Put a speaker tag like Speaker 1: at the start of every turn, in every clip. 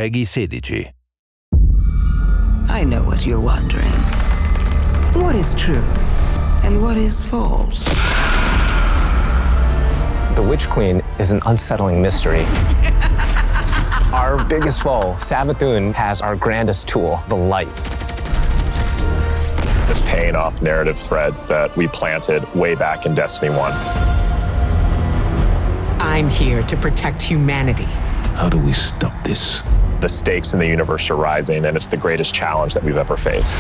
Speaker 1: Peggy 16.
Speaker 2: I know what you're wondering. What is true and what is false?
Speaker 3: The Witch Queen is an unsettling mystery. Our biggest foe, Savathûn, has our grandest tool, the light.
Speaker 4: It's paying off narrative threads that we planted way back in Destiny 1.
Speaker 5: I'm here to protect humanity.
Speaker 6: How do we stop this?
Speaker 4: The stakes in the universe are rising, and it's the greatest challenge that we've ever faced.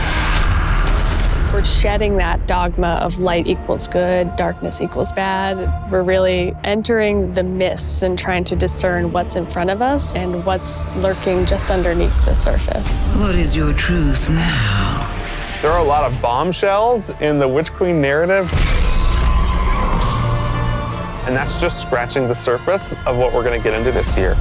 Speaker 7: We're shedding that dogma of light equals good, darkness equals bad. We're really entering the mists and trying to discern what's in front of us and what's lurking just underneath the surface.
Speaker 2: What is your truth now?
Speaker 8: There are a lot of bombshells in the Witch Queen narrative. And that's just scratching the surface of what we're going to get into this year.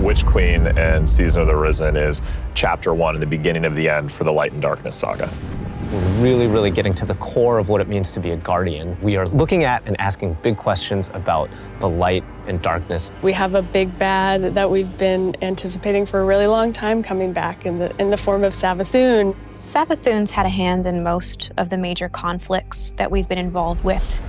Speaker 4: Witch Queen and Season of the Risen is chapter 1 and the beginning of the end for the Light and Darkness saga.
Speaker 3: We're really getting to the core of what it means to be a guardian. We are looking at and asking big questions about the light and darkness.
Speaker 7: We have a big bad that we've been anticipating for a really long time coming back in the form of Savathûn.
Speaker 9: Savathûn's had a hand in most of the major conflicts that we've been involved with.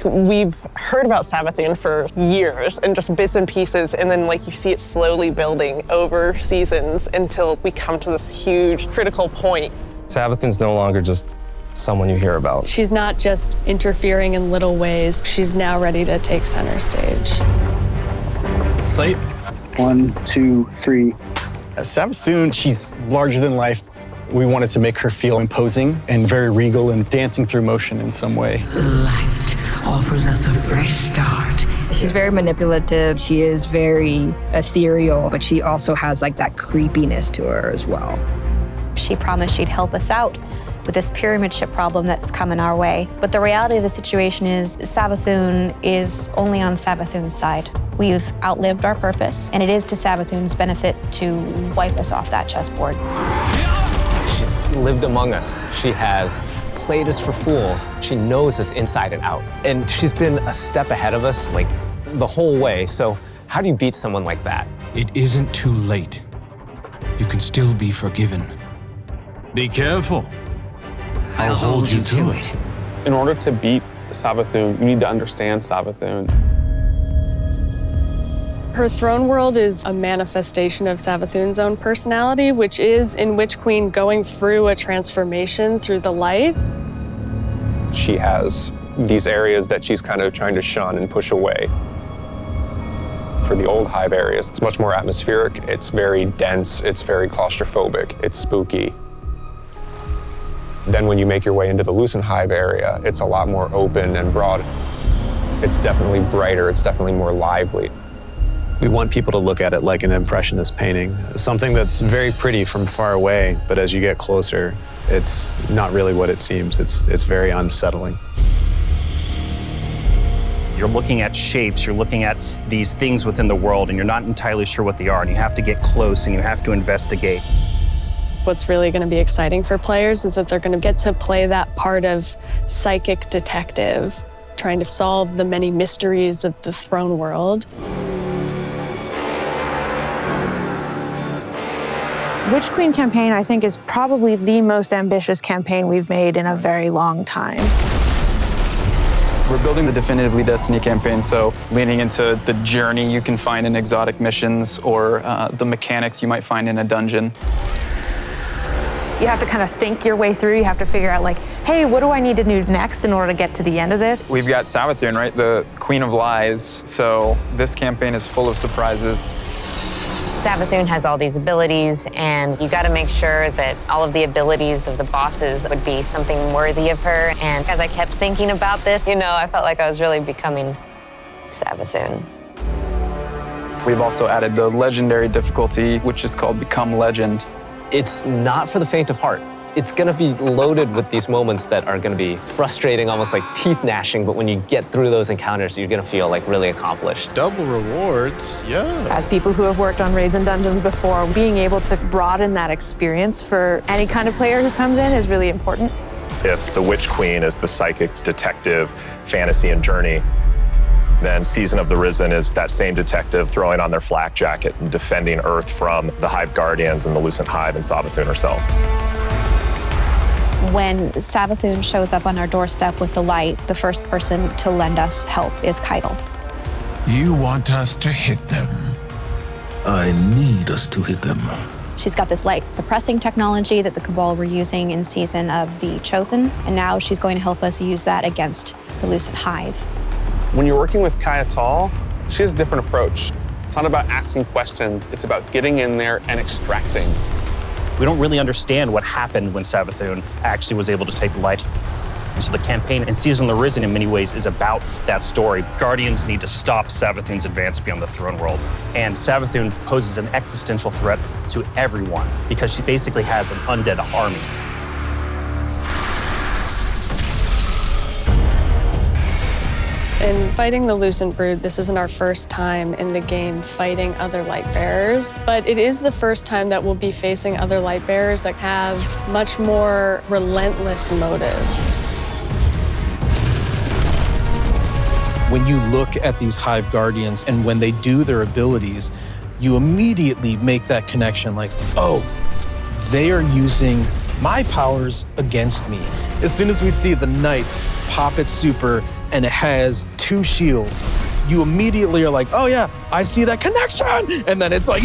Speaker 10: We've heard about Savathûn for years and just bits and pieces, and then you see it slowly building over seasons until we come to this huge critical point.
Speaker 11: Savathûn's no longer just someone you hear about.
Speaker 7: She's not just interfering in little ways. She's now ready to take center stage.
Speaker 12: Sight. 1, 2, 3.
Speaker 13: Savathûn, she's larger than life. We wanted to make her feel imposing and very regal and dancing through motion in some way.
Speaker 2: Light offers us a fresh start.
Speaker 14: She's very manipulative. She is very ethereal, but she also has that creepiness to her as well.
Speaker 9: She promised she'd help us out with this pyramid ship problem that's coming our way. But the reality of the situation is Savathûn is only on Savathûn's side. We've outlived our purpose, and it is to Savathûn's benefit to wipe us off that chessboard.
Speaker 3: She's lived among us. She has played us for fools. She knows us inside and out. And she's been a step ahead of us, the whole way. So how do you beat someone like that?
Speaker 6: It isn't too late. You can still be forgiven. Be careful.
Speaker 2: I'll hold you to it.
Speaker 8: In order to beat Savathûn, you need to understand Savathûn.
Speaker 7: Her throne world is a manifestation of Savathûn's own personality, which is in Witch Queen going through a transformation through the light.
Speaker 8: She has these areas that she's kind of trying to shun and push away. For the old hive areas, it's much more atmospheric, it's very dense, it's very claustrophobic, it's spooky. Then when you make your way into the Lucent hive area, it's a lot more open and broad. It's definitely brighter, it's definitely more lively.
Speaker 11: We want people to look at it like an impressionist painting, something that's very pretty from far away, but as you get closer, it's not really what it seems. It's very unsettling.
Speaker 15: You're looking at shapes, you're looking at these things within the world, and you're not entirely sure what they are, and you have to get close and you have to investigate.
Speaker 7: What's really going to be exciting for players is that they're going to get to play that part of psychic detective, trying to solve the many mysteries of the throne world.
Speaker 16: Witch Queen campaign, I think, is probably the most ambitious campaign we've made in a very long time.
Speaker 12: We're building the definitively Destiny campaign, so leaning into the journey you can find in exotic missions or the mechanics you might find in a dungeon.
Speaker 16: You have to kind of think your way through. You have to figure out hey, what do I need to do next in order to get to the end of this?
Speaker 12: We've got Savathûn, right? The Queen of Lies. So this campaign is full of surprises.
Speaker 17: Savathûn has all these abilities, and you got to make sure that all of the abilities of the bosses would be something worthy of her. And as I kept thinking about this, I felt like I was really becoming Savathûn.
Speaker 12: We've also added the legendary difficulty, which is called Become Legend.
Speaker 3: It's not for the faint of heart. It's gonna be loaded with these moments that are gonna be frustrating, almost like teeth gnashing, but when you get through those encounters, you're gonna feel really accomplished.
Speaker 18: Double rewards, yeah.
Speaker 16: As people who have worked on raids and dungeons before, being able to broaden that experience for any kind of player who comes in is really important.
Speaker 4: If the Witch Queen is the psychic detective fantasy and journey, then Season of the Risen is that same detective throwing on their flak jacket and defending Earth from the Hive Guardians and the Lucent Hive and Savathûn herself.
Speaker 9: When Savathûn shows up on our doorstep with the light, the first person to lend us help is Keitel.
Speaker 1: You want us to hit them? I need us to hit them.
Speaker 9: She's got this light suppressing technology that the Cabal were using in Season of the Chosen, and now she's going to help us use that against the Lucent Hive.
Speaker 8: When you're working with Keitel, she has a different approach. It's not about asking questions, it's about getting in there and extracting.
Speaker 15: We don't really understand what happened when Savathûn actually was able to take the light. So the campaign in Season of the Risen in many ways is about that story. Guardians need to stop Savathûn's advance beyond the throne world. And Savathûn poses an existential threat to everyone because she basically has an undead army.
Speaker 7: In fighting the Lucent Brood, this isn't our first time in the game fighting other light bearers, but it is the first time that we'll be facing other light bearers that have much more relentless motives.
Speaker 19: When you look at these Hive Guardians and when they do their abilities, you immediately make that connection like, oh, they are using my powers against me. As soon as we see the Knight pop its super and it has 2 shields, you immediately are like, oh yeah, I see that connection. And then it's like,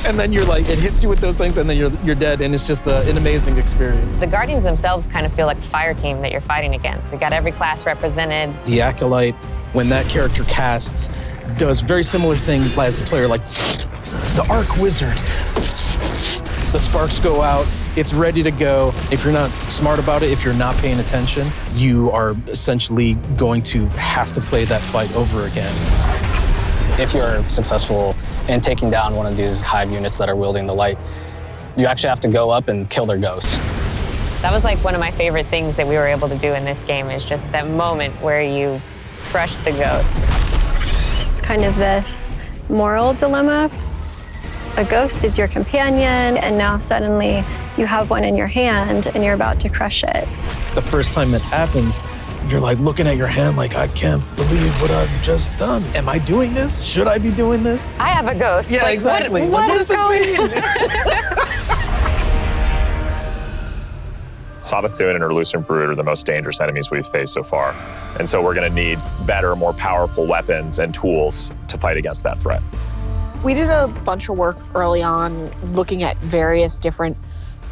Speaker 19: and then you're like, it hits you with those things and then you're dead. And it's just an amazing experience.
Speaker 17: The Guardians themselves kind of feel like a fire team that you're fighting against. You got every class represented.
Speaker 19: The Acolyte, when that character casts, does very similar thing as the player, like the Arc Wizard. The sparks go out, it's ready to go. If you're not smart about it, if you're not paying attention, you are essentially going to have to play that fight over again.
Speaker 11: If you're successful in taking down one of these Hive units that are wielding the light, you actually have to go up and kill their ghosts.
Speaker 17: That was like one of my favorite things that we were able to do in this game, is just that moment where you crush the ghost.
Speaker 20: It's kind of this moral dilemma. A ghost is your companion, and now suddenly you have one in your hand and you're about to crush it.
Speaker 19: The first time it happens, you're like looking at your hand like, I can't believe what I've just done. Am I doing this? Should I be doing this?
Speaker 17: I have a ghost.
Speaker 19: Yeah,
Speaker 17: like,
Speaker 19: exactly.
Speaker 17: What is going on?
Speaker 4: Savathûn and her Lucent Brood are the most dangerous enemies we've faced so far. And so we're gonna need better, more powerful weapons and tools to fight against that threat.
Speaker 21: We did a bunch of work early on looking at various different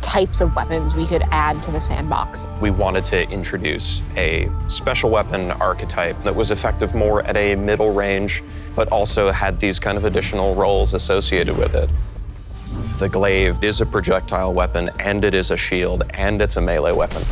Speaker 21: types of weapons we could add to the sandbox.
Speaker 8: We wanted to introduce a special weapon archetype that was effective more at a middle range, but also had these kind of additional roles associated with it. The glaive is a projectile weapon, and it is a shield, and it's a melee weapon.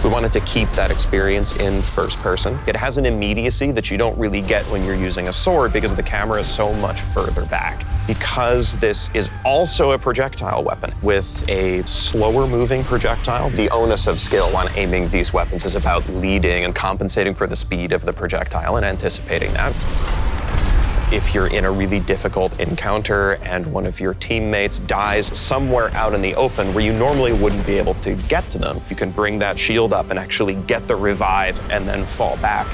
Speaker 8: We wanted to keep that experience in first person. It has an immediacy that you don't really get when you're using a sword because the camera is so much further back. Because this is also a projectile weapon with a slower moving projectile, the onus of skill on aiming these weapons is about leading and compensating for the speed of the projectile and anticipating that. If you're in a really difficult encounter and one of your teammates dies somewhere out in the open where you normally wouldn't be able to get to them, you can bring that shield up and actually get the revive and then fall back.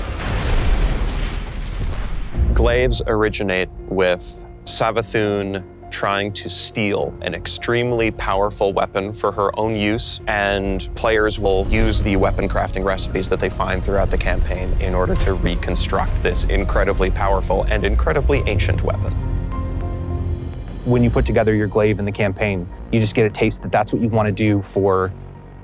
Speaker 8: Glaives originate with Savathûn trying to steal an extremely powerful weapon for her own use, and players will use the weapon crafting recipes that they find throughout the campaign in order to reconstruct this incredibly powerful and incredibly ancient weapon.
Speaker 3: When you put together your glaive in the campaign, you just get a taste that that's what you want to do for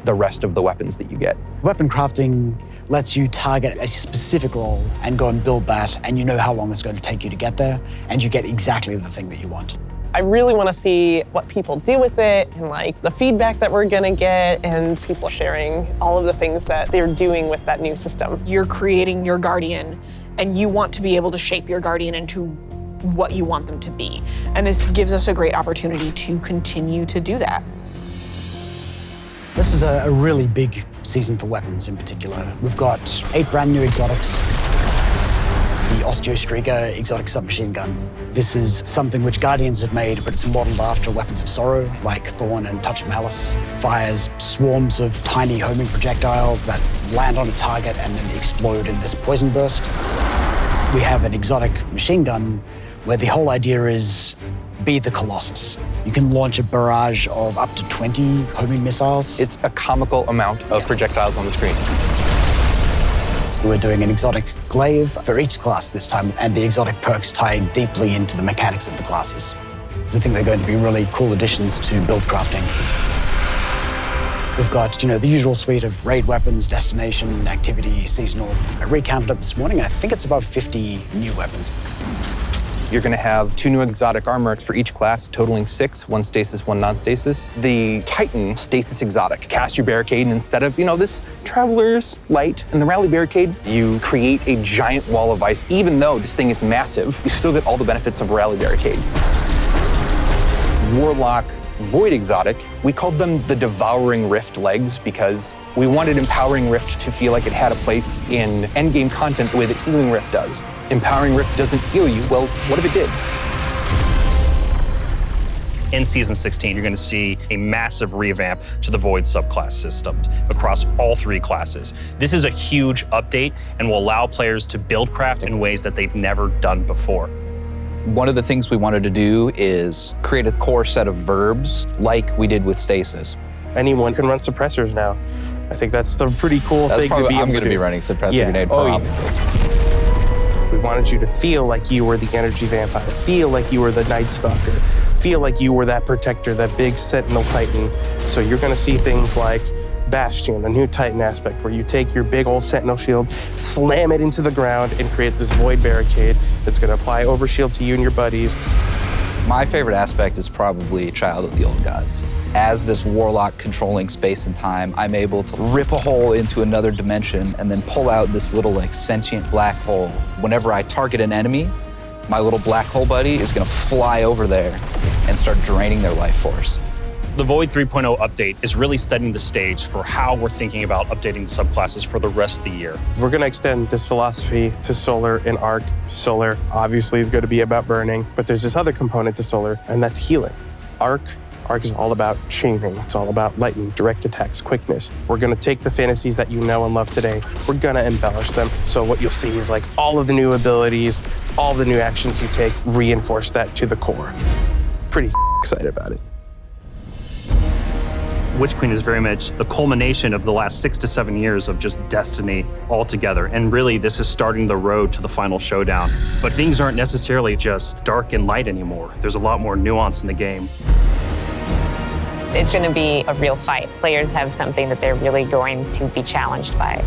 Speaker 3: the rest of the weapons that you get.
Speaker 22: Weapon crafting lets you target a specific role and go and build that, and you know how long it's going to take you to get there, and you get exactly the thing that you want.
Speaker 10: I really want to see what people do with it and like the feedback that we're going to get and people sharing all of the things that they're doing with that new system.
Speaker 16: You're creating your guardian and you want to be able to shape your guardian into what you want them to be. And this gives us a great opportunity to continue to do that.
Speaker 22: This is a really big season for weapons in particular. We've got 8 brand new exotics. The Osteostriga exotic submachine gun, This is something which Guardians have made, but it's modeled after weapons of sorrow, like Thorn and Touch of Malice. Fires swarms of tiny homing projectiles that land on a target and then explode in this poison burst. We have an exotic machine gun where the whole idea is be the Colossus. You can launch a barrage of up to 20 homing missiles.
Speaker 8: It's a comical amount of projectiles on the screen.
Speaker 22: We're doing an exotic glaive for each class this time, and the exotic perks tie deeply into the mechanics of the classes. We think they're going to be really cool additions to build crafting. We've got, the usual suite of raid weapons, destination, activity, seasonal. I recounted it this morning, and I think it's about 50 new weapons.
Speaker 8: You're going to have 2 new exotic armor for each class, totaling 6, 1 stasis, 1 non-stasis. The Titan stasis exotic. Cast your barricade, and instead of, this Traveler's Light and the Rally barricade, you create a giant wall of ice. Even though this thing is massive, you still get all the benefits of a Rally barricade. Warlock Void exotic, we called them the Devouring Rift legs because we wanted Empowering Rift to feel like it had a place in endgame content the way that Healing Rift does. Empowering Rift doesn't heal you, well, what if it did?
Speaker 15: In Season 16, you're going to see a massive revamp to the Void subclass system across all 3 classes. This is a huge update and will allow players to build craft in ways that they've never done before.
Speaker 5: One of the things we wanted to do is create a core set of verbs like we did with stasis.
Speaker 13: Anyone can run suppressors now. I think that's the pretty cool thing to be able
Speaker 5: I'm going to be running suppressor grenade probably.
Speaker 13: We wanted you to feel like you were the energy vampire, feel like you were the Night Stalker, feel like you were that protector, that big Sentinel Titan. So you're going to see things like Bastion, a new Titan aspect, where you take your big old Sentinel shield, slam it into the ground, and create this void barricade that's going to apply overshield to you and your buddies.
Speaker 5: My favorite aspect is probably Child of the Old Gods. As this warlock controlling space and time, I'm able to rip a hole into another dimension and then pull out this little sentient black hole. Whenever I target an enemy, my little black hole buddy is going to fly over there and start draining their life force.
Speaker 15: The Void 3.0 update is really setting the stage for how we're thinking about updating the subclasses for the rest of the year.
Speaker 13: We're going to extend this philosophy to Solar and Arc. Solar obviously is going to be about burning, but there's this other component to Solar, and that's healing. Arc is all about chaining. It's all about lightning, direct attacks, quickness. We're going to take the fantasies that you know and love today. We're going to embellish them. So what you'll see is all of the new abilities, all the new actions you take, reinforce that to the core. Pretty excited about it.
Speaker 15: Witch Queen is very much the culmination of the last 6 to 7 years of just Destiny altogether. And really, this is starting the road to the final showdown. But things aren't necessarily just dark and light anymore. There's a lot more nuance in the game.
Speaker 17: It's going to be a real fight. Players have something that they're really going to be challenged by.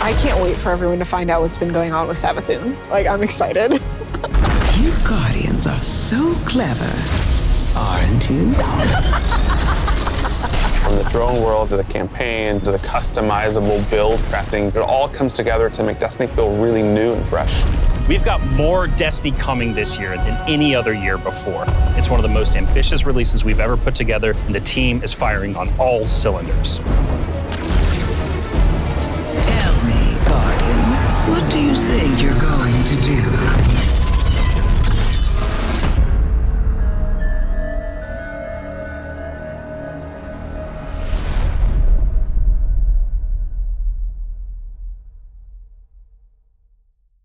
Speaker 16: I can't wait for everyone to find out what's been going on with Savathûn. I'm excited.
Speaker 2: You Guardians are so clever, aren't you?
Speaker 23: From the throne world to the campaign to the customizable build crafting, it all comes together to make Destiny feel really new and fresh.
Speaker 15: We've got more Destiny coming this year than any other year before. It's one of the most ambitious releases we've ever put together, and the team is firing on all cylinders.
Speaker 2: Tell me, Guardian, what do you think you're going to do?